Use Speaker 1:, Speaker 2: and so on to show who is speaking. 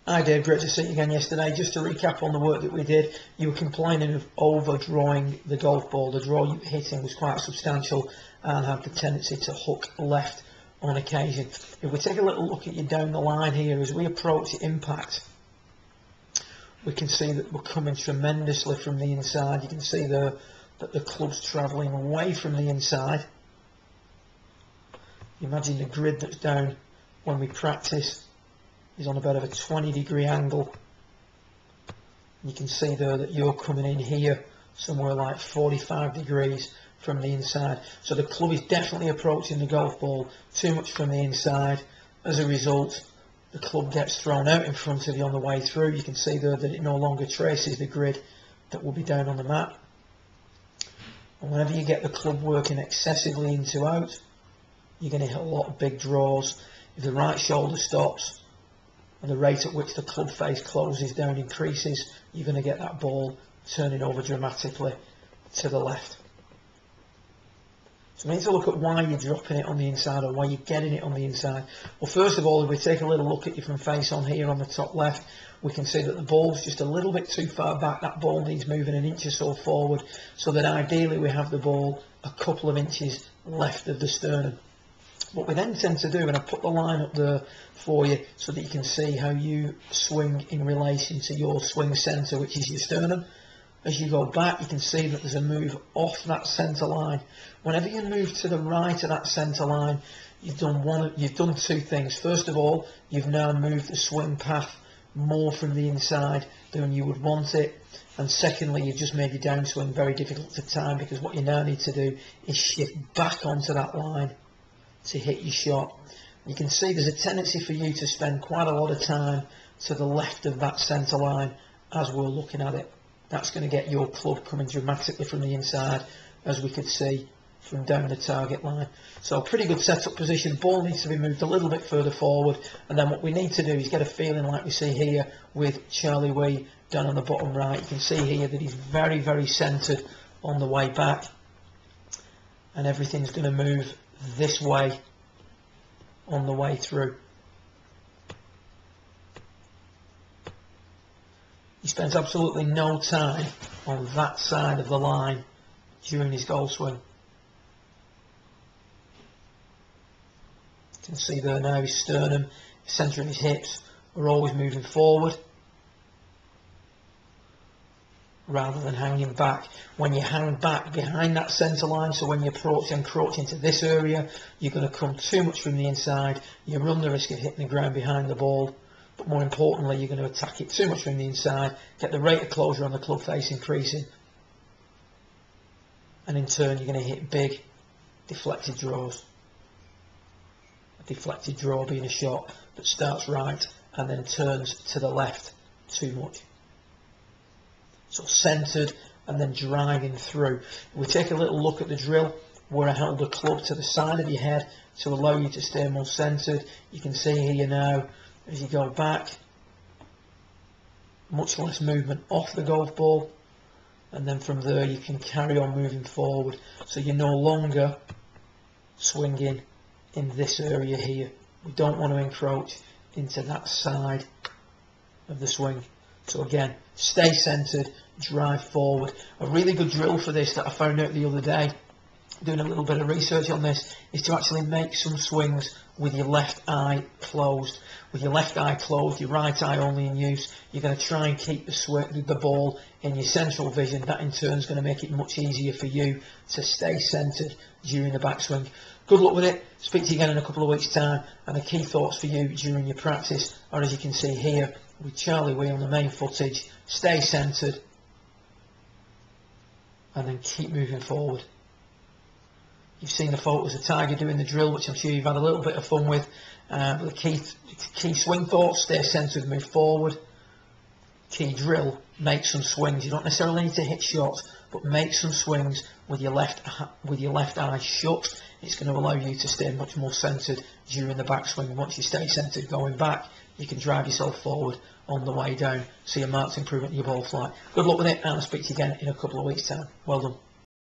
Speaker 1: Hi Dave, great to see you again yesterday. Just to recap on the work that we did, you were complaining of overdrawing the golf ball. The draw you were hitting was quite substantial and had the tendency to hook left on occasion. If we take a little look at you down the line here, as we approach impact, we can see that we're coming tremendously from the inside. You can see that the club's travelling away from the inside. Imagine the grid that's down when we practice is on about a 20-degree angle. You can see there that you're coming in here somewhere like 45 degrees from the inside. So the club is definitely approaching the golf ball too much from the inside. As a result, the club gets thrown out in front of you on the way through. You can see there that it no longer traces the grid that will be down on the mat. And whenever you get the club working excessively into out, you're going to hit a lot of big draws. If the right shoulder stops and the rate at which the club face closes down increases, you're going to get that ball turning over dramatically to the left. So we need to look at why you're dropping it on the inside, or why you're getting it on the inside. Well, first of all, if we take a little look at you from face on here on the top left, we can see that the ball's just a little bit too far back. That ball needs moving an inch or so forward, so that ideally we have the ball a couple of inches left of the sternum. What we then tend to do, and I've put the line up there for you so that you can see how you swing in relation to your swing centre, which is your sternum. As you go back, you can see that there's a move off that centre line. Whenever you move to the right of that centre line, you've done two things. First of all, you've now moved the swing path more from the inside than you would want it. And secondly, you've just made your downswing very difficult to time, because what you now need to do is shift back onto that line to hit your shot. You can see there's a tendency for you to spend quite a lot of time to the left of that centre line as we're looking at it. That's going to get your club coming dramatically from the inside, as we could see from down the target line. So pretty good setup position. Ball needs to be moved a little bit further forward, and then what we need to do is get a feeling like we see here with Charlie Wee down on the bottom right. You can see here that he's very, very centred on the way back, and everything's going to move this way on the way through. He spends absolutely no time on that side of the line during his golf swing. You can see there now his sternum, the centre of his hips are always moving forward rather than hanging back. When you hang back behind that centre line, so when you encroach into this area, you're going to come too much from the inside. You run the risk of hitting the ground behind the ball, but more importantly, you're going to attack it too much from the inside, get the rate of closure on the club face increasing, and in turn you're going to hit big deflected draws. A deflected draw being a shot that starts right and then turns to the left too much. So centred and then driving through. We take a little look at the drill where I held the club to the side of your head to allow you to stay more centred. You can see here now, as you go back, much less movement off the golf ball, and then from there you can carry on moving forward. So you're no longer swinging in this area here. We don't want to encroach into that side of the swing. So again, stay centred, drive forward. A really good drill for this that I found out the other day, doing a little bit of research on this, is to actually make some swings with your left eye closed. With your left eye closed, your right eye only in use, you're going to try and keep the ball in your central vision. That in turn is going to make it much easier for you to stay centred during the backswing. Good luck with it. Speak to you again in a couple of weeks' time. And the key thoughts for you during your practice are, as you can see here with Charlie Wee on the main footage, stay centred and then keep moving forward. You've seen the photos of Tiger doing the drill, which I'm sure you've had a little bit of fun with. But the key swing thoughts: stay centred, move forward. Key drill: make some swings. You don't necessarily need to hit shots, but make some swings with your left eye shut. It's going to allow you to stay much more centred during the backswing. Once you stay centred going back, you can drive yourself forward on the way down. See a marked improvement in your ball flight. Good luck with it, and I'll speak to you again in a couple of weeks' time. Well done.